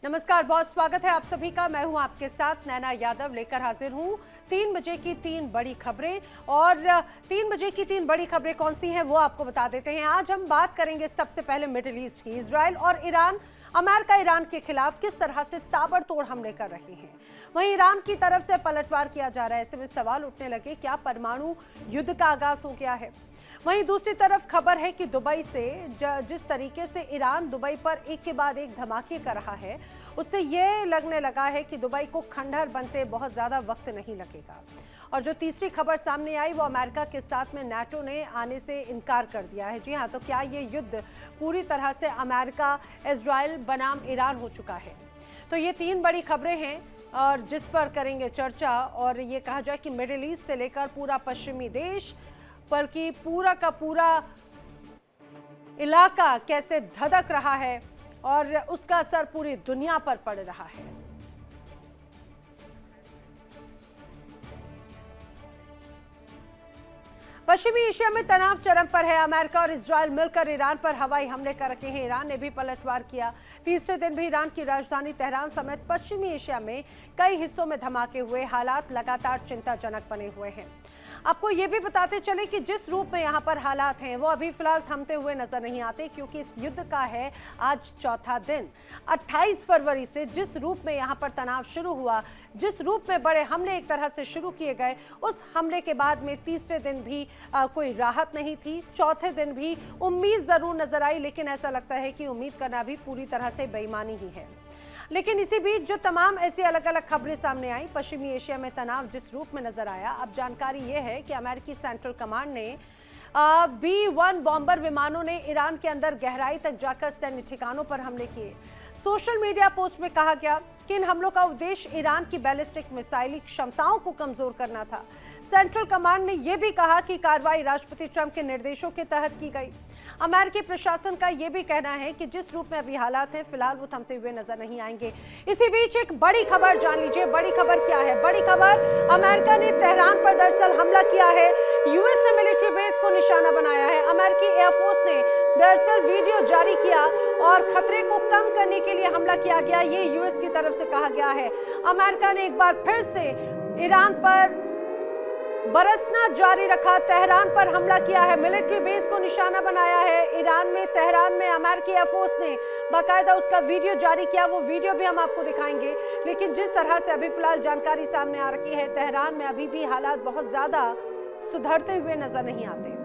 नमस्कार, बहुत स्वागत है आप सभी का। मैं हूं आपके साथ नैना यादव, लेकर हाजिर हूं 3 बजे की 3 बड़ी खबरें। और 3 बजे की 3 बड़ी खबरें कौन सी हैं वो आपको बता देते हैं। आज हम बात करेंगे सबसे पहले मिडिल ईस्ट की। इजराइल और ईरान, अमेरिका ईरान के खिलाफ किस तरह से ताबड़तोड़ हमले कर रहे हैं। वहीं ईरान की तरफ से पलटवार किया जा रहा है। ऐसे में सवाल उठने लगे, क्या परमाणु युद्ध का आगाज हो गया है। वहीं दूसरी तरफ खबर है कि दुबई से जिस तरीके से ईरान दुबई पर एक के बाद एक धमाके कर रहा है, उससे ये लगने लगा है कि दुबई को खंडहर बनते बहुत ज्यादा वक्त नहीं लगेगा। और जो तीसरी खबर सामने आई वो अमेरिका के साथ में नाटो ने आने से इनकार कर दिया है। जी हाँ, तो क्या ये युद्ध पूरी तरह से अमेरिका इजराइल बनाम ईरान हो चुका है। तो ये 3 बड़ी खबरें हैं और जिस पर करेंगे चर्चा। और ये कहा जाए कि मिडिल ईस्ट से लेकर पूरा पश्चिमी देश, बल्कि पूरा का पूरा इलाका कैसे धधक रहा है और उसका असर पूरी दुनिया पर पड़ रहा है। पश्चिमी एशिया में तनाव चरम पर है। अमेरिका और इजराइल मिलकर ईरान पर हवाई हमले कर रखे हैं। ईरान ने भी पलटवार किया। तीसरे दिन भी ईरान की राजधानी तेहरान समेत पश्चिमी एशिया में कई हिस्सों में धमाके हुए। हालात लगातार चिंताजनक बने हुए हैं। आपको ये भी बताते चले कि जिस रूप में यहाँ पर हालात हैं वो अभी फिलहाल थमते हुए नजर नहीं आते, क्योंकि इस युद्ध का है आज चौथा दिन। 28 फरवरी से जिस रूप में यहाँ पर तनाव शुरू हुआ, जिस रूप में बड़े हमले एक तरह से शुरू किए गए, उस हमले के बाद में तीसरे दिन भी कोई राहत नहीं थी। चौथे दिन भी उम्मीद जरूर नजर आई, लेकिन ऐसा लगता है कि उम्मीद करना भी पूरी तरह से बेईमानी ही है। लेकिन इसी बीच जो तमाम ऐसी अलग अलग खबरें सामने आई, पश्चिमी एशिया में तनाव जिस रूप में नजर आया, अब जानकारी यह है कि अमेरिकी सेंट्रल कमांड ने B-1 बॉम्बर विमानों ने ईरान के अंदर गहराई तक जाकर सैन्य ठिकानों पर हमले किए। सोशल मीडिया पोस्ट में कहा गया कि इन हमलों का उद्देश्य ईरान की बैलिस्टिक मिसाइली क्षमताओं को कमजोर करना था। सेंट्रल कमांड ने यह भी कहा कि कार्रवाई राष्ट्रपति ट्रंप के निर्देशों के तहत की गई। अमेरिकी प्रशासन का यह भी कहना है कि जिस रूप में अभी हालात हैं, फिलहाल वो थमते हुए नजर नहीं आएंगे। इसी बीच एक बड़ी खबर जान लीजिए। बड़ी खबर क्या है? बड़ी खबर, अमेरिका ने तेहरान पर दरअसल हमला किया है। यूएस ने मिलिट्री बेस को निशाना बनाया है। अमेरिकी एयरफोर्स ने दरअसल वीडियो जारी किया और खतरे को कम करने के लिए हमला किया गया, ये यूएस की तरफ से कहा गया है। अमेरिका ने एक बार फिर से ईरान पर बरसना जारी रखा, तेहरान पर हमला किया है, मिलिट्री बेस को निशाना बनाया है। ईरान में तेहरान में अमेरिकी एयरफोर्स ने बाकायदा उसका वीडियो जारी किया, वो वीडियो भी हम आपको दिखाएंगे। लेकिन जिस तरह से अभी फिलहाल जानकारी सामने आ रही है, तेहरान में अभी भी हालात बहुत ज्यादा सुधरते हुए नजर नहीं आते।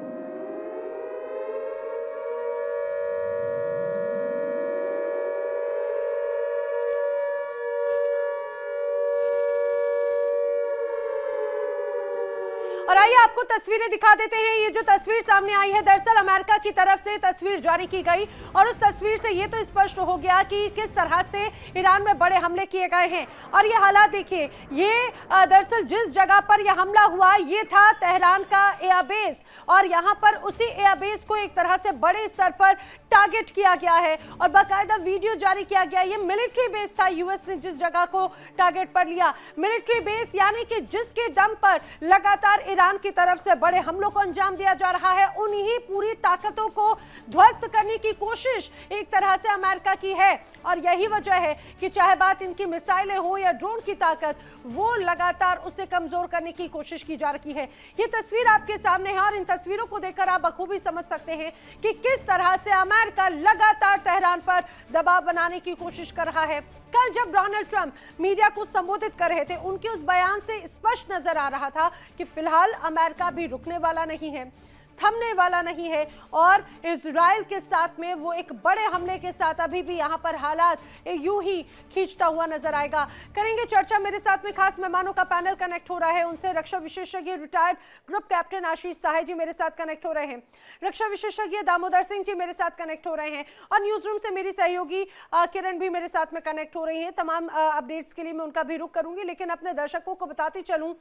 और आइए आपको तस्वीरें दिखा देते हैं। ये जो तस्वीर सामने आई है, दरअसल अमेरिका की तरफ से तस्वीर जारी की गई और उस तस्वीर से ये तो स्पष्ट हो गया कि किस तरह से ईरान में बड़े हमले किए गए हैं। और ये हालात देखिए, ये दरअसल जिस जगह पर यह हमला हुआ ये था तेहरान का एयरबेस, और यहाँ पर उसी एयरबेस को एक तरह से बड़े स्तर पर टारगेट किया गया है और बाकायदा वीडियो जारी किया गया। ये मिलिट्री बेस था, यूएस ने जिस जगह को टारगेट पर लिया, मिलिट्री बेस, यानी कि जिसके दम पर लगातार ईरान की तरफ से बड़े हमलों को अंजाम दिया जा रहा है, उन्हीं पूरी ताकतों को ध्वस्त करने की कोशिश एक तरह से अमेरिका की है। और यही वजह है कि चाहे बात इनकी मिसाइलें हो या ड्रोन की ताकत, वो लगातार उसे कमजोर करने की कोशिश की जा रही है। ये तस्वीर आपके सामने है और इन तस्वीरों को देखकर आप बखूबी समझ सकते हैं कि किस तरह से अमेरिका लगातार तेहरान पर दबाव बनाने की कोशिश कर रहा है। कल जब डोनाल्ड ट्रंप मीडिया को संबोधित कर रहे थे, उनके उस बयान से स्पष्ट नजर आ रहा था कि फिलहाल अमेरिका भी रुकने वाला नहीं है, थमने वाला नहीं है और इजराइल के साथ में वो एक बड़े हमले के साथ अभी भी यहाँ पर हालात यूं ही खींचता हुआ नजर आएगा। करेंगे चर्चा, मेरे साथ में खास मेहमानों का पैनल कनेक्ट हो रहा है। उनसे रक्षा विशेषज्ञ रिटायर्ड ग्रुप कैप्टन आशीष सहाय जी मेरे साथ कनेक्ट हो रहे हैं, रक्षा विशेषज्ञ दामोदर सिंह जी मेरे साथ कनेक्ट हो रहे हैं और न्यूज रूम से मेरी सहयोगी किरण भी मेरे साथ में कनेक्ट हो रही है। तमाम अपडेट्स के लिए मैं उनका भी रुख करूंगी, लेकिन अपने दर्शकों को बताती चलूं,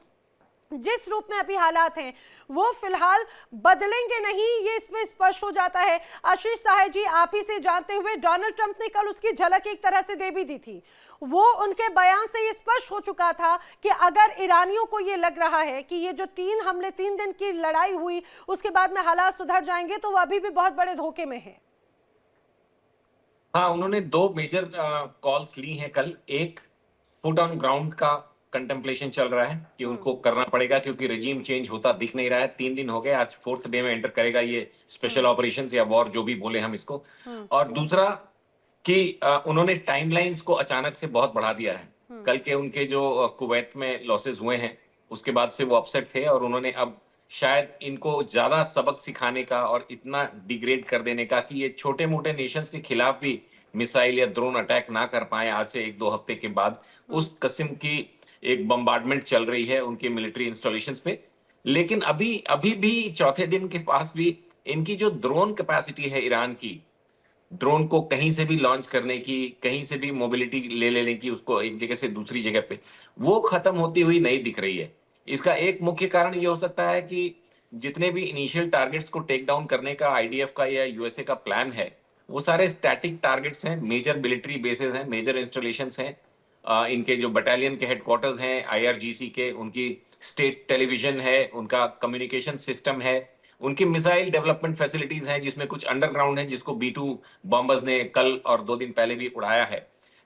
जिस रूप में अभी हालात हैं वो फिलहाल बदलेंगे नहीं, ये इसमें स्पष्ट हो जाता है। आशीष सहाय जी, आप ही से जानते हुए, डोनाल्ड ट्रंप ने कल उसकी झलक एक तरह से दे भी दी थी। वो उनके बयान से ये स्पष्ट हो चुका था कि अगर ईरानियों को ये लग रहा है कि ये जो 3 हमले 3 दिन की लड़ाई हुई उसके बाद में हालात सुधर जाएंगे, तो वो अभी भी बहुत बड़े धोखे में है। हाँ, उन्होंने 2 मेजर कॉल्स ली हैं कल। एक फुट ऑन ग्राउंड का कंटेम्पलेशन चल रहा है कि हम्म। उनको करना पड़ेगा क्योंकि रेजिम चेंज होता दिख नहीं रहा है। 3 दिन हो गए, आज 4th डे में एंटर करेगा ये स्पेशल हम्म। ऑपरेशंस या वॉर जो भी बोले हम इसको। हम्म। और दूसरा कि उन्होंने टाइमलाइंस को अचानक से बहुत बढ़ा दिया है। हम्म। कल के उनके जो कुवैत में लॉसेस हुए हैं, उसके बाद से वो अपसेट थे और उन्होंने अब शायद इनको ज्यादा सबक सिखाने का और इतना डिग्रेड कर देने का कि ये छोटे-मोटे नेशंस के खिलाफ भी मिसाइल या ड्रोन अटैक ना कर पाए आज से 1-2 हफ्ते के बाद। हम्म। उस किस्म की एक बम्बार्डमेंट चल रही है उनके मिलिट्री इंस्टॉलेशंस पे। लेकिन अभी अभी भी चौथे दिन के पास भी इनकी जो ड्रोन कैपेसिटी है ईरान की, ड्रोन को कहीं से भी लॉन्च करने की, कहीं से भी मोबिलिटी ले लेने की, उसको एक जगह से दूसरी जगह पे, वो खत्म होती हुई नहीं दिख रही है। इसका एक मुख्य कारण ये हो सकता है कि जितने भी इनिशियल टारगेट्स को टेक डाउन करने का आईडीएफ का या यूएसए का प्लान है, वो सारे स्टैटिक टारगेट्स हैं, मेजर मिलिट्री बेसेस हैं, मेजर इंस्टॉलेशंस हैं। इनके जो बटालियन के हेडक्वार्टर्स हैं आईआरजीसी के, उनकी स्टेट टेलीविजन है, उनका कम्युनिकेशन सिस्टम है, उनकी मिसाइल डेवलपमेंट फैसिलिटीज हैं जिसमें कुछ अंडरग्राउंड है जिसको बी टू बॉम्बर्स ने कल और 2 दिन पहले भी उड़ाया है।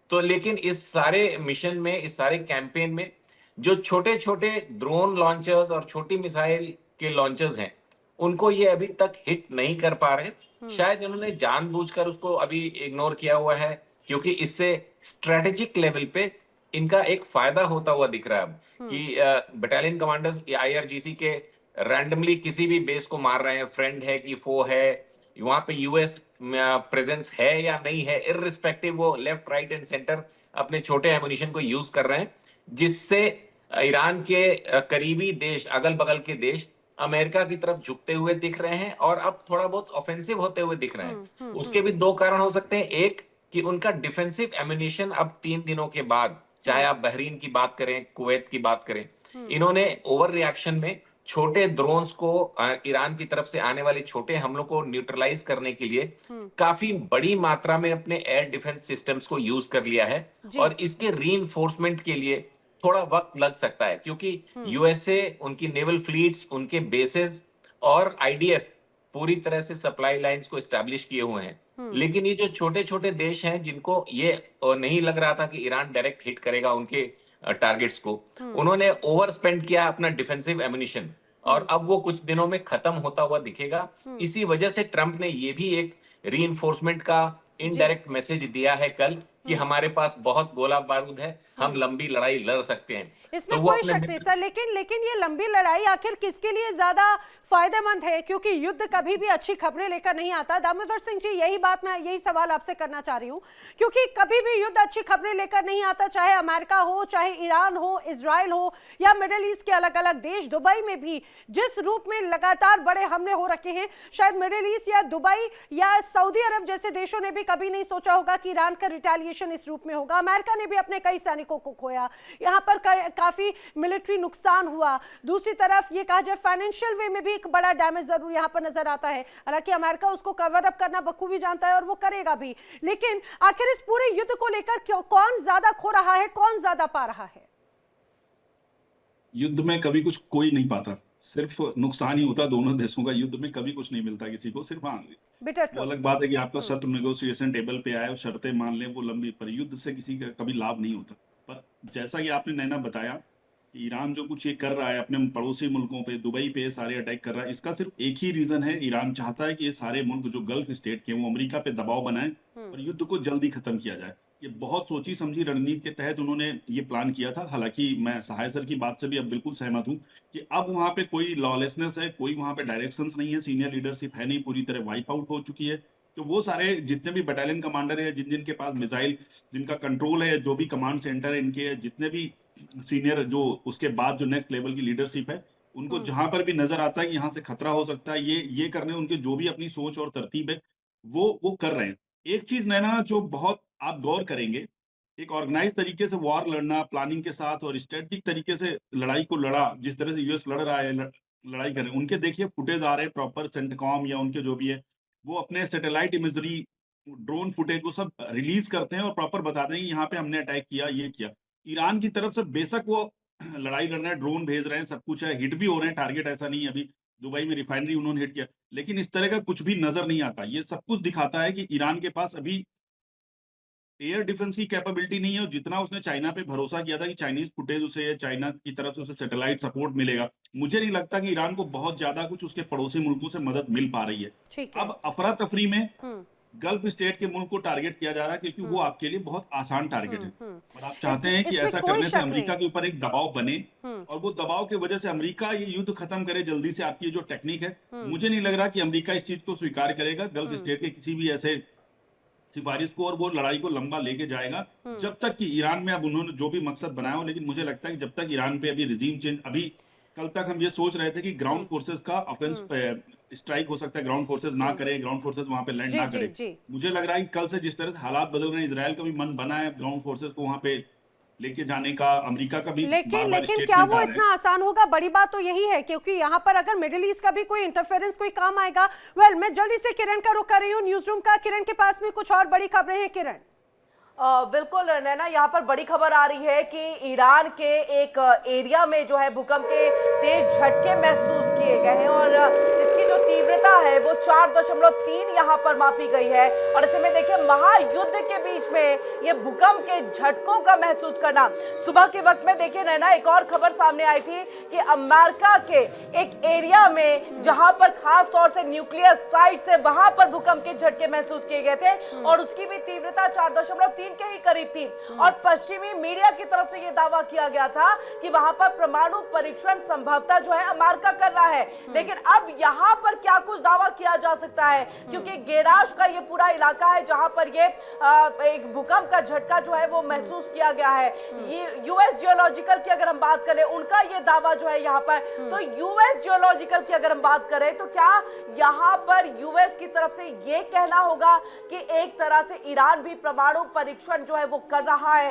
तो लेकिन इस सारे मिशन में, इस सारे कैंपेन में जो छोटे छोटे ड्रोन लॉन्चर्स और छोटी मिसाइल के लॉन्चर्स हैं, उनको ये अभी तक हिट नहीं कर पा रहे हैं। हम्म। शायद इन्होंने जानबूझकर उसको अभी इग्नोर किया हुआ है क्योंकि इससे स्ट्रेटेजिक लेवल पे इनका एक फायदा होता हुआ दिख रहा है अब हम्म। कि बटालियन कमांडर्स आईआरजीसी के रैंडमली किसी भी बेस को मार रहे हैं, फ्रेंड है कि फो है, वहां पे यूएस प्रेजेंस है या नहीं है, इररिस्पेक्टिव वो लेफ्ट राइट एंड सेंटर अपने छोटे एमुनिशन को यूज कर रहे हैं, जिससे ईरान के करीबी देश, अगल बगल के देश अमेरिका की तरफ झुकते हुए दिख रहे हैं और अब थोड़ा बहुत ऑफेंसिव होते हुए दिख रहे हैं। हम्म। हम्म। उसके भी 2 कारण हो सकते हैं। एक कि उनका डिफेंसिव एम्यूनिशन अब 3 दिनों के बाद, चाहे हम्म। आप बहरीन की बात करें, कुवैत की बात करें, हम्म। इन्होंने ओवर रिएक्शन में छोटे ड्रोन्स को, ईरान की तरफ से आने वाले छोटे हमलों को न्यूट्रलाइज करने के लिए हम्म। काफी बड़ी मात्रा में अपने एयर डिफेंस सिस्टम्स को यूज कर लिया है। जी। और इसके रीइंफोर्समेंट के लिए थोड़ा वक्त लग सकता है क्योंकि हम्म। यूएसए, उनकी नेवल फ्लीट्स, उनके बेसेस और आईडीएफ पूरी तरह से सप्लाई लाइंस को एस्टैब्लिश किए हुए हैं। हम्म। लेकिन ये जो छोटे छोटे देश हैं जिनको ये नहीं लग रहा था कि ईरान डायरेक्ट हिट करेगा उनके टारगेट्स को, हम्म। उन्होंने ओवर स्पेंड किया अपना डिफेंसिव एम्यूनिशन और हम्म। अब वो कुछ दिनों में खत्म होता हुआ दिखेगा। हम्म। इसी वजह से ट्रंप ने ये भी एक रीइंफोर्समेंट का जी। इनडायरेक्ट मैसेज दिया है कल कि हम्म। हमारे पास बहुत गोला बारूद है, हम हम्म। लंबी लड़ाई लड़ सकते हैं। इसमें तो वो कोई अपने शक नहीं मित्र, सर, लेकिन लेकिन ये लंबी लड़ाई आखिर किसके लिए ज्यादा फायदेमंद है? क्योंकि युद्ध कभी भी अच्छी खबरें लेकर नहीं आता। दामोदर सिंह जी, यही सवाल आपसे करना चाह रही हूँ, क्योंकि कभी भी युद्ध अच्छी खबरें लेकर नहीं आता, चाहे अमेरिका हो, चाहे ईरान हो, इजराइल हो या मिडिल ईस्ट के अलग अलग देश। दुबई में भी जिस रूप में लगातार बड़े हमले हो रखे हैं, शायद मिडिल ईस्ट या दुबई या सऊदी अरब जैसे देशों ने भी कभी नहीं सोचा होगा कि ईरान का रिटेलिएशन इस रूप में होगा। अमेरिका ने भी अपने कई सैनिकों को खोया, यहाँ पर काफी मिलिट्री नुकसान हुआ। दूसरी तरफ ये कहा जाए फाइनेंशियल वे में भी एक बड़ा डैमेज जरूर यहाँ पर नजर आता है। हालांकि अमेरिका उसको कवर अप करना बखूबी जानता है और वो करेगा भी। लेकिन आखिर इस पूरे युद्ध को लेकर कौन ज्यादा खो रहा है, कौन ज्यादा पा रहा है? युद्ध में कभी कुछ कोई नहीं पाता, सिर्फ नुकसान ही होता। दोनों देशों का युद्ध में कभी कुछ नहीं मिलता किसी को। सिर्फ हाँ, बिटर वो अलग ट्रुथ। बात है कि आपका शर्त नेगोशिएशन टेबल पे आए और शर्तें मान लें, वो लंबी, पर युद्ध से किसी का कभी लाभ नहीं होता। पर जैसा कि आपने नैना बताया कि ईरान जो कुछ ये कर रहा है अपने पड़ोसी मुल्कों पे, दुबई पे सारे अटैक कर रहा है, इसका सिर्फ एक ही रीजन है। ईरान चाहता है कि ये सारे मुल्क जो गल्फ स्टेट के, वो अमेरिका पे दबाव बनाएं और युद्ध को जल्दी खत्म किया जाए। ये बहुत सोची समझी रणनीति के तहत उन्होंने ये प्लान किया था। हालांकि मैं सहाय सर की बात से भी अब बिल्कुल सहमत हूँ कि अब वहां पे कोई लॉलेसनेस है, कोई वहां पे डायरेक्शंस नहीं है, सीनियर लीडरशिप है नहीं, पूरी तरह वाइप आउट हो चुकी है। तो वो सारे जितने भी बटालियन कमांडर है, जिन जिन के पास मिसाइल, जिनका कंट्रोल है, जो भी कमांड सेंटर है इनके, जितने भी सीनियर, जो उसके बाद जो नेक्स्ट लेवल की लीडरशिप है, उनको जहां पर भी नजर आता है कि यहाँ से खतरा हो सकता है, ये करने उनके जो भी अपनी सोच और तरतीब है, वो कर रहे हैं। एक चीज नैना जो बहुत आप गौर करेंगे, एक ऑर्गेनाइज तरीके से वॉर लड़ना, प्लानिंग के साथ और स्ट्रेटेजिक तरीके से लड़ाई को लड़ा, जिस तरह से यूएस लड़ रहा है, लड़ाई कर रहे हैं, उनके देखिए फुटेज आ रहे हैं प्रॉपर, सेंटकॉम या उनके जो भी है, वो अपने सैटेलाइट इमेजरी, ड्रोन फुटेज वो सब रिलीज करते हैं और प्रॉपर बताते हैं कि यहाँ पे हमने अटैक किया, ये किया। ईरान की तरफ से बेशक वो लड़ाई लड़ रहे हैं, ड्रोन भेज रहे हैं, सब कुछ है, हिट भी हो रहे हैं टारगेट, ऐसा नहीं है। अभी दुबई में रिफाइनरी उन्होंने हिट किया, लेकिन इस तरह का कुछ भी नजर नहीं आता। ये सब कुछ दिखाता है कि ईरान के पास अभी एयर डिफेंस की कैपेबिलिटी नहीं है, और जितना उसने चाइना पे भरोसा किया था कि चाइनीज फुटेज उसे, चाइना की तरफ से उसे सैटेलाइट सपोर्ट मिलेगा, मुझे नहीं लगता कि ईरान को बहुत ज्यादा कुछ उसके पड़ोसी मुल्कों से मदद मिल पा रही है। ठीक है। अब अफरा तफरी में हम्म गल्फ स्टेट के मुल्क को टारगेट किया जा रहा है, क्योंकि वो आपके लिए बहुत आसान टारगेट है, और आप चाहते हैं कि इसमें ऐसा कोई करने से शक अमेरिका नहीं। के ऊपर एक दबाव बने, और वो दबाव की वजह से अमेरिका ये युद्ध खत्म करे जल्दी से। आपकी जो टेक्निक है, मुझे नहीं लग रहा कि अमेरिका इस चीज को स्वीकार करेगा, गल्फ स्टेट के किसी भी ऐसे सिफारिश को, और वो लड़ाई को लंबा लेके जाएगा जब तक कि ईरान में अब उन्होंने जो भी मकसद बनाया हो। लेकिन मुझे लगता है कि जब तक ईरान पे अभी रिजीम चेंज, अभी कल तक हम ये सोच रहे थे कि ग्राउंड फोर्सेस का ऑफेंस स्ट्राइक हो सकता है, ग्राउंड फोर्सेस ना करे, ग्राउंड फोर्सेस वहां पे लैंड जी ना जी करे। जी। मुझे लग रहा है कि कल से जिस तरह से हालात बदल रहे हैं, इसराइल का भी मन बना है ग्राउंड फोर्सेस को वहां पे लेके जाने का, अमेरिका का भी लेकिन बार-बार लेकिन क्या स्टेटमेंट वो आ रहे हैं। इतना आसान होगा? बड़ी बात तो यही है, क्योंकि यहाँ पर अगर मिडिल ईस्ट का भी कोई इंटरफेरेंस, कोई काम आएगा। वेल, मैं जल्दी से किरण का रुख कर रही हूँ न्यूज रूम का। किरण के पास में कुछ और बड़ी खबरें हैं। किरण। बिल्कुल नैना, यहाँ पर बड़ी खबर आ रही है कि ईरान के एक एरिया में जो है भूकंप के तेज झटके महसूस किए गए हैं, और इसकी जो तीव्रता है वो 4.3 यहाँ पर मापी गई है। और ऐसे में देखिए, महायुद्ध के बीच में ये भूकंप के झटकों का महसूस करना। सुबह के वक्त में देखिए नैना, एक और खबर सामने आई थी कि अमेरिका के एक एरिया में, जहां पर खास तौर से न्यूक्लियर साइट से, वहां पर भूकंप के झटके महसूस किए गए थे, और उसकी भी तीव्रता 4.3 के ही करीब थी। और पश्चिमी मीडिया की तरफ से यह दावा किया गया था कि वहां पर परमाणु परीक्षण संभवतः जो है अमेरिका कर रहा है। लेकिन अब यहां पर क्या कुछ दावा किया जा सकता है, क्योंकि गेराश का ये पूरा इलाका है जहां पर ये एक भूकंप का झटका जो है वो महसूस किया गया है। ये यूएस जियोलॉजिकल की अगर हम बात करें, उनका ये दावा जो है यहाँ पर, तो यूएस जियोलॉजिकल की अगर हम बात करें, तो क्या यहाँ पर यूएस की तरफ से ये कहना होगा कि एक तरह से ईरान भी परमाणु परीक्षण जो है वो कर रहा है?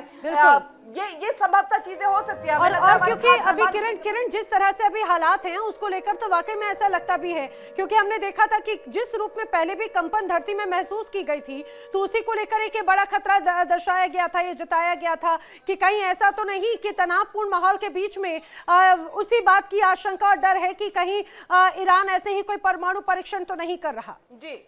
ये संभवतः चीजें हो सकती है। और क्योंकि अभी किरण जिस तरह से अभी हालात हैं उसको लेकर तो वाकई में ऐसा लगता भी है, क्योंकि हमने देखा था कि जिस रूप में पहले भी कंपन धरती में महसूस की गई थी, तो उसी को लेकर एक बड़ा खतरा दर्शाया गया था, ये जताया गया था कि कहीं ऐसा तो नहीं कि तनावपूर्ण माहौल के बीच में उसी बात की आशंका और डर है कि कहीं ईरान ऐसे ही कोई परमाणु परीक्षण तो नहीं कर रहा। जी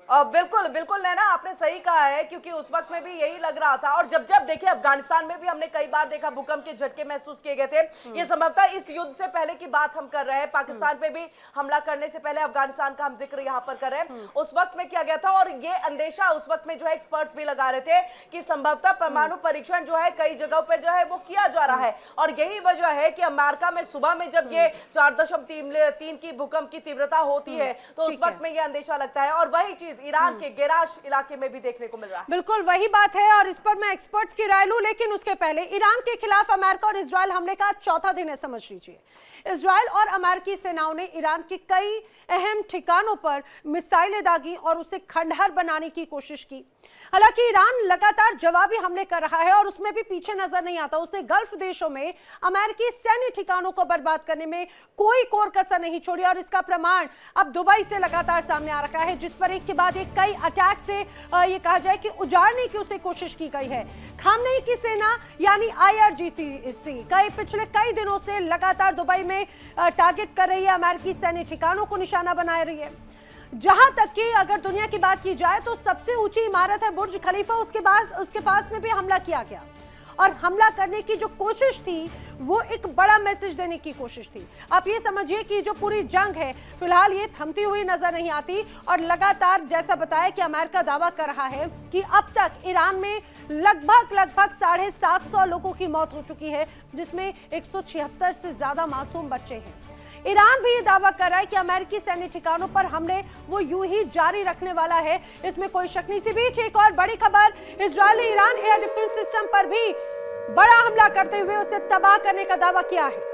बिल्कुल बिल्कुल नैना, आपने सही कहा है, क्योंकि उस वक्त में भी यही लग रहा था। और जब देखिए, अफगानिस्तान में भी हमने कई बार देखा भूकंप के झटके महसूस किए गए थे। ये संभवतः इस युद्ध से पहले की बात हम कर रहे हैं, पाकिस्तान पे भी हमला करने से पहले अफगानिस्तान का हम जिक्र यहाँ पर कर रहे हैं, उस वक्त में किया गया था। और ये अंदेशा उस वक्त में जो है एक्सपर्ट्स भी लगा रहे थे कि संभवतः परमाणु परीक्षण जो है कई जगहों पर जो है वो किया जा रहा है। और यही वजह है कि अमेरिका में सुबह में जब ये 4.3 की भूकंप की तीव्रता होती है, तो उस वक्त में ये अंदेशा लगता है। और वही चीज ईरान के गेराश इलाके में भी देखने को मिल रहा है। बिल्कुल वही बात है, और इस पर मैं एक्सपर्ट्स की राय लूं, लेकिन उसके पहले ईरान के खिलाफ अमेरिका और इजरायल हमले का चौथा दिन है, समझ लीजिए। इजरायल और अमेरिकी सेनाओं ने ईरान के कई अहम ठिकानों पर मिसाइलें दागी और उसे खंडहर बनाने की कोशिश की। हालांकि ईरान लगातार जवाबी हमले कर रहा है और उसमें भी पीछे नजर नहीं आता। उसने गल्फ देशों में अमेरिकी सैन्य ठिकानों को बर्बाद करने में कोई कोर कसर नहीं छोड़ी, और इसका प्रमाण अब दुबई से लगातार सामने आ रहा है, जिस पर एक के बाद एक कई अटैक से ये कहा जाए कि उजाड़ने की उसे कोशिश की गई है। खामनेई की सेना यानी IRGC पिछले कई दिनों से लगातार दुबई में टारगेट कर रही है, अमेरिकी सैन्य ठिकानों को निशाना बना रही है। जहां तक कि अगर दुनिया की बात की जाए तो सबसे ऊंची इमारत है बुर्ज खलीफा, उसके पास में भी हमला किया गया, और हमला करने की जो कोशिश थी वो एक बड़ा मैसेज देने की कोशिश थी। आप ये समझिए कि जो पूरी जंग है फिलहाल ये थमती हुई नजर नहीं आती, और लगातार जैसा बताया कि अमेरिका दावा कर रहा है कि अब तक ईरान में लगभग 750 लोगों की मौत हो चुकी है, जिसमें 176 से ज्यादा मासूम बच्चे हैं। ईरान भी ये दावा कर रहा है कि अमेरिकी सैन्य ठिकानों पर हमले वो यूं ही जारी रखने वाला है, इसमें कोई शक नहीं। इसी बीच एक और बड़ी खबर, इजरायल ने ईरान एयर डिफेंस सिस्टम पर भी बड़ा हमला करते हुए उसे तबाह करने का दावा किया है।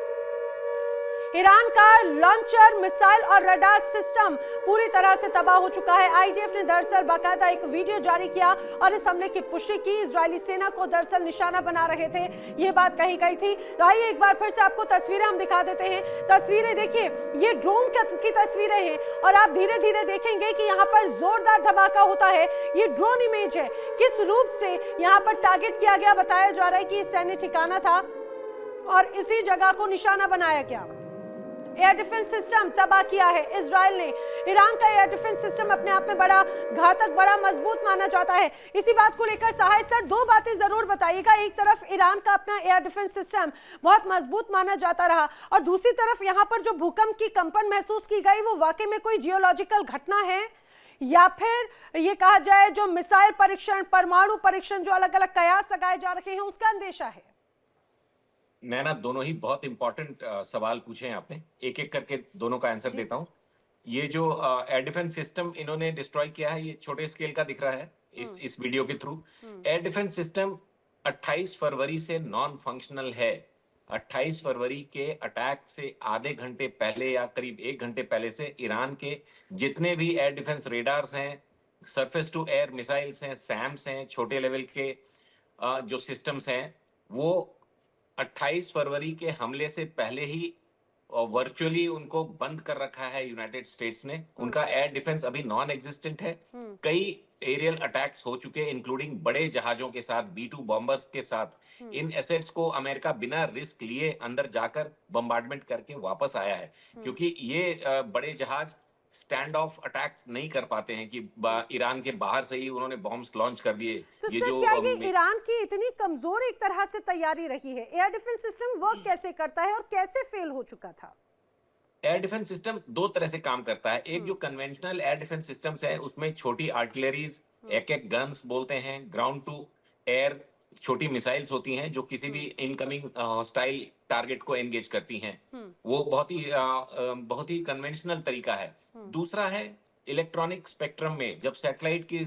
ईरान का लॉन्चर, मिसाइल और रडार सिस्टम पूरी तरह से तबाह हो चुका है। IDF ने दरअसल बाकायदा एक वीडियो जारी किया और इस हमले की पुष्टि की। इजरायली सेना को दरअसल निशाना बना रहे थे, ये बात कही गई थी। आइए एक बार फिर से आपको तस्वीरें हम दिखा देते हैं। तस्वीरें देखिए, ये ड्रोन की तस्वीरें हैं, और आप धीरे धीरे देखेंगे कि यहाँ पर जोरदार धमाका होता है। ये ड्रोन इमेज है, किस रूप से यहाँ पर टारगेट किया गया। बताया जा रहा है कि सैन्य ठिकाना था और इसी जगह को निशाना बनाया गया। एयर डिफेंस सिस्टम तबाह किया है इजराइल ने। ईरान का एयर डिफेंस सिस्टम अपने आप में बड़ा घातक, बड़ा मजबूत माना जाता है। इसी बात को लेकर सहाय सर दो बातें जरूर बताइएगा। एक तरफ ईरान का अपना एयर डिफेंस सिस्टम बहुत मजबूत माना जाता रहा, और दूसरी तरफ यहाँ पर जो भूकंप की कंपन महसूस की गई वो वाकई में कोई जियोलॉजिकल घटना है, या फिर ये कहा जाए जो मिसाइल परीक्षण, परमाणु परीक्षण, जो अलग अलग कयास लगाए जा रहे हैं, उसका अंदेशा है? नैना, दोनों ही बहुत इंपॉर्टेंट सवाल पूछे हैं आपने, एक एक करके दोनों का आंसर देता हूं। ये जो एयर डिफेंस सिस्टम इन्होंने डिस्ट्रॉय किया है, ये छोटे स्केल का दिख रहा है इस वीडियो के थ्रू। एयर डिफेंस सिस्टम 28 फरवरी से नॉन फंक्शनल है। 28 फरवरी के अटैक से आधे घंटे पहले या करीब 1 घंटे पहले से ईरान के जितने भी एयर डिफेंस रेडार्स हैं, सरफेस टू एयर मिसाइल्स हैं, सैम्स हैं, छोटे लेवल के जो सिस्टम्स हैं, वो 28 फरवरी के हमले से पहले ही वर्चुअली उनको बंद कर रखा है यूनाइटेड स्टेट्स ने। उनका एयर डिफेंस अभी नॉन एग्जिस्टेंट है। कई एरियल अटैक्स हो चुके हैं, इंक्लूडिंग बड़े जहाजों के साथ, B-2 बॉम्बर्स के साथ। इन एसेट्स को अमेरिका बिना रिस्क लिए अंदर जाकर बम्बार्डमेंट करके वापस आया है, क्योंकि ये बड़े जहाज स्टैंड ऑफ अटैक नहीं कर पाते हैं कि ईरान के बाहर से ही उन्होंने बॉम्ब्स लॉन्च कर दिए। तो सर क्या ये ईरान की इतनी कमजोर एक तरह से तैयारी रही है? एयर डिफेंस सिस्टम वर्क कैसे करता है और कैसे फेल हो चुका था? एयर डिफेंस सिस्टम दो तरह से काम करता है। एक जो कन्वेंशनल एयर डिफेंस सिस्टम्स है, उसमें छोटी आर्टिलरीज, एक गन्स बोलते हैं, ग्राउंड टू एयर छोटी मिसाइल्स होती हैं जो किसी भी इनकमिंग हॉस्टाइल टारगेट को एंगेज करती हैं। वो बहुत ही कन्वेंशनल तरीका है। दूसरा है इलेक्ट्रॉनिक स्पेक्ट्रम में, जब सैटेलाइट की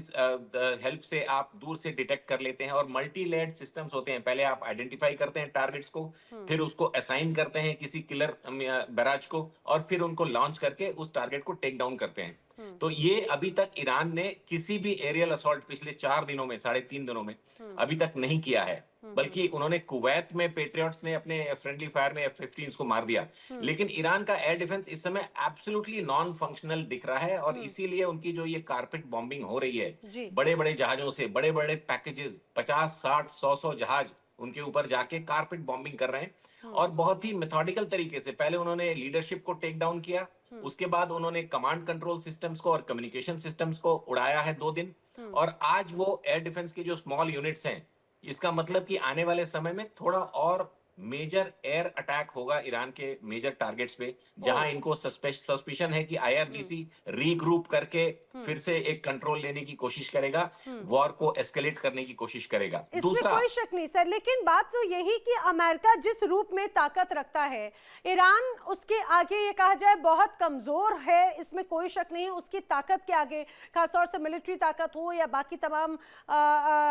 हेल्प से आप दूर से डिटेक्ट कर लेते हैं, और मल्टी लेयर्ड सिस्टम्स होते हैं। पहले आप आइडेंटिफाई करते हैं टारगेट्स को, फिर उसको असाइन करते हैं किसी किलर बैराज को, और फिर उनको लॉन्च करके उस टारगेट को टेक डाउन करते हैं। तो ये अभी तक ईरान ने किसी भी एरियल असॉल्ट पिछले 4 दिनों में, 3.5 दिनों में अभी तक नहीं किया है। बल्कि उन्होंने कुवैत में पेट्रियट्स ने अपने फ्रेंडली फायर में F-15 को मार दिया। लेकिन ईरान का एयर डिफेंस इस समय एब्सोल्युटली नॉन फंक्शनल दिख रहा है, और इसीलिए उनकी जो ये कारपेट बॉम्बिंग हो रही है बड़े बड़े जहाजों से, बड़े बड़े पैकेजेस, 50, 60, 100 जहाज उनके ऊपर जाके कारपेट बॉम्बिंग कर रहे हैं। और बहुत ही मेथोडिकल तरीके से पहले उन्होंने लीडरशिप को टेक डाउन किया, उसके बाद उन्होंने कमांड कंट्रोल सिस्टम्स को और कम्युनिकेशन सिस्टम्स को उड़ाया है 2 दिन, और आज वो एयर डिफेंस की जो स्मॉल यूनिट्स हैं, इसका मतलब कि आने वाले समय में थोड़ा और मेजर एयर अटैक होगा ईरान के मेजर टारगेट्स पे, जहां इनको सस्पिशन है कि IRGC रीग्रुप करके फिर से एक कंट्रोल लेने की कोशिश करेगा, वॉर को एस्केलेट करने की कोशिश करेगा। इसमें कोई शक नहीं सर, लेकिन बात तो यही कि अमेरिका जिस रूप में ताकत रखता है, ईरान उसके आगे ये कहा जाए बहुत कमजोर है, इसमें कोई शक नहीं है। उसकी ताकत के आगे, खासतौर से मिलिट्री ताकत हो या बाकी तमाम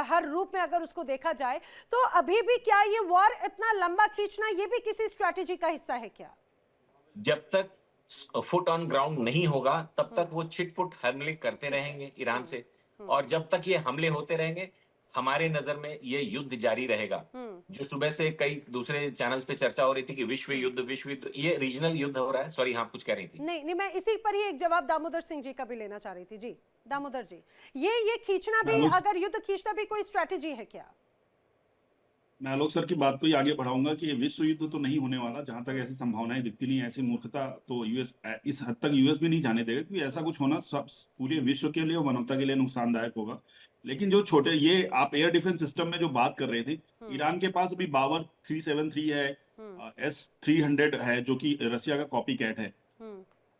हर रूप में अगर उसको देखा जाए, तो अभी भी क्या ये वॉर इतना लंबा खींचना ये भी किसी स्ट्रैटेजी का हिस्सा है क्या? जब तक फुट ऑन ग्राउंड नहीं होगा तब तक वो छिटपुट हमले करते रहेंगे ईरान से, और जब तक ये हमले होते रहेंगे हमारे नजर में ये युद्ध जारी रहेगा। जो सुबह से कई दूसरे चैनल्स पे चर्चा हो रही थी कि विश्व युद्ध, ये रीजनल युद्ध हो रहा है। सॉरी, हाँ, कुछ कह रही थी? नहीं, मैं इसी पर ही एक जवाब दामोदर सिंह जी का भी लेना चाह रही थी। जी दामोदर जी, ये खींचना भी, अगर युद्ध खींचना भी कोई स्ट्रैटेजी है क्या? मैं आलोक सर की बात को ही आगे बढ़ाऊंगा कि विश्व युद्ध तो नहीं होने वाला, जहां तक ऐसी संभावनाएं दिखती नहीं। ऐसी मूर्खता तो यूएस, इस हद तक यूएस भी नहीं जाने देगा, क्योंकि ऐसा कुछ होना सब पूरे विश्व के लिए और मानवता के लिए नुकसानदायक होगा। लेकिन जो छोटे, ये आप एयर डिफेंस सिस्टम में जो बात कर रहे थे, ईरान के पास अभी बावर 373 है, S-300 है, जो कि रशिया का कॉपी कैट है।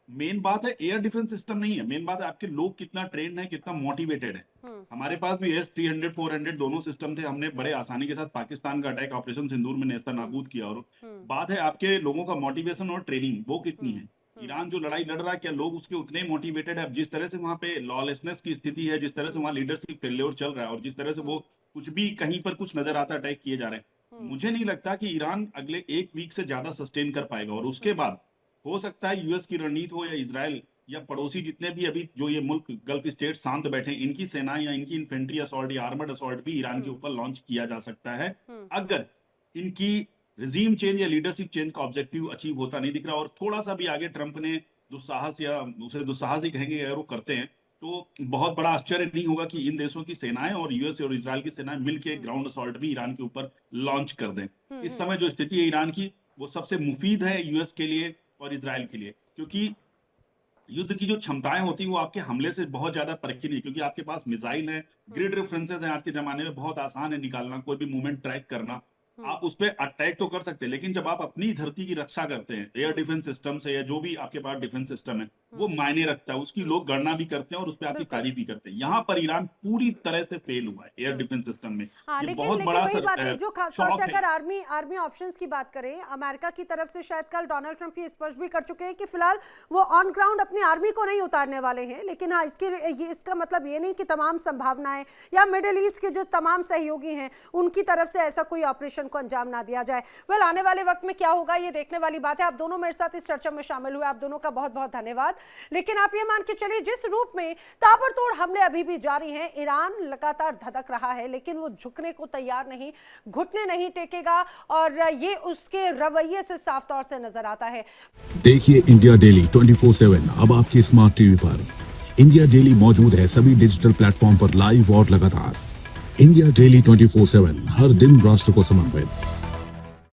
मेन बात है एयर डिफेंस सिस्टम नहीं है, मेन बात है आपके लोग कितना ट्रेंड है, कितना मोटिवेटेड है। हमारे पास भी S-300, 400 दोनों सिस्टम थे, हमने बड़े आसानी के साथ पाकिस्तान का अटैक ऑपरेशन सिंदूर में नेस्ता नाबूद किया। और बात है आपके लोगों का मोटिवेशन और ट्रेनिंग, वो कितनी है। ईरान जो लड़ाई लड़ रहा है, क्या लोग उसके उतने मोटिवेटेड है? जिस तरह से वहां पे लॉलेसनेस की स्थिति है, जिस तरह से वहां लीडरशिप फेल्योर चल रहा है, और जिस तरह से वो कुछ भी कहीं पर कुछ नजर आता अटैक किए जा रहे हैं, मुझे नहीं लगता कि ईरान अगले 1 वीक से ज्यादा सस्टेन कर पाएगा। और उसके बाद हो सकता है यूएस की रणनीति हो, या इजराइल, या पड़ोसी जितने भी अभी जो ये मुल्क गल्फ स्टेट शांत बैठे, इनकी सेना या इनकी इन्फेंट्री असॉल्ट या आर्मर्ड असॉल्ट भी ईरान के ऊपर लॉन्च किया जा सकता है, अगर इनकी रिजीम चेंज या लीडरशिप चेंज का ऑब्जेक्टिव अचीव होता नहीं दिख रहा। और थोड़ा सा भी आगे ट्रंप ने दुस्साहस, या उसे दुस्साहस ही कहेंगे अगर वो करते हैं, तो बहुत बड़ा आश्चर्य नहीं होगा कि इन देशों की सेनाएं और यूएस और इजराइल की सेनाएं मिलकर ग्राउंड असॉल्ट भी ईरान के ऊपर लॉन्च कर दें। इस समय जो स्थिति है ईरान की, वो सबसे मुफीद है यूएस के लिए, और इसराइल के लिए, क्योंकि युद्ध की जो क्षमताएं होती हैं वो आपके हमले से बहुत ज्यादा परखी नहीं, क्योंकि आपके पास मिसाइल है, ग्रिड रेफरेंसेस हैं, आज के जमाने में बहुत आसान है निकालना, कोई भी मूवमेंट ट्रैक करना, आप उस पर अटैक तो कर सकते हैं, लेकिन जब आप अपनी धरती की रक्षा करते हैं एयर डिफेंस सिस्टम से या जो भी आपके पास डिफेंस सिस्टम है, वो मायने रखता है, उसकी लोग गणना भी करते हैं और उस पर आपकी तारीफ भी करते हैं। यहाँ पर ईरान पूरी तरह से फेल हुआ है एयर डिफेंस सिस्टम में। हाँ, ये लेकिन बहुत बड़ा वही बात है, जो खासतौर शौक से है। अगर आर्मी ऑप्शंस की बात करें, अमेरिका की तरफ से शायद कल डोनाल्ड ट्रंप ये स्पष्ट भी कर चुके हैं कि फिलहाल वो ऑन ग्राउंड अपनी आर्मी को नहीं उतारने वाले हैं, लेकिन हाँ इसका मतलब ये नहीं कि तमाम संभावनाएं या मिडिल ईस्ट के जो तमाम सहयोगी हैं उनकी तरफ से ऐसा कोई ऑपरेशन को अंजाम ना दिया जाए। वेल, आने वाले वक्त में क्या होगा ये देखने वाली बात है। आप दोनों मेरे साथ इस चर्चा में शामिल हुए, आप दोनों का बहुत बहुत धन्यवाद। लेकिन आप ये मान के चलिए, जिस रूप में ताबड़तोड़ हमले अभी भी जारी हैं, ईरान लगातार धधक रहा है, लेकिन वो झुकने को तैयार नहीं, घुटने नहीं टेकेगा, और ये उसके रवैये से साफ तौर से नजर आता है। देखिए इंडिया डेली 24/7 अब आपकी स्मार्ट टीवी पर। इंडिया डेली मौजूद है सभी डिजिटल प्लेटफॉर्म पर लाइव और लगातार। इंडिया डेली 24/7 हर दिन राष्ट्र को समर्पित।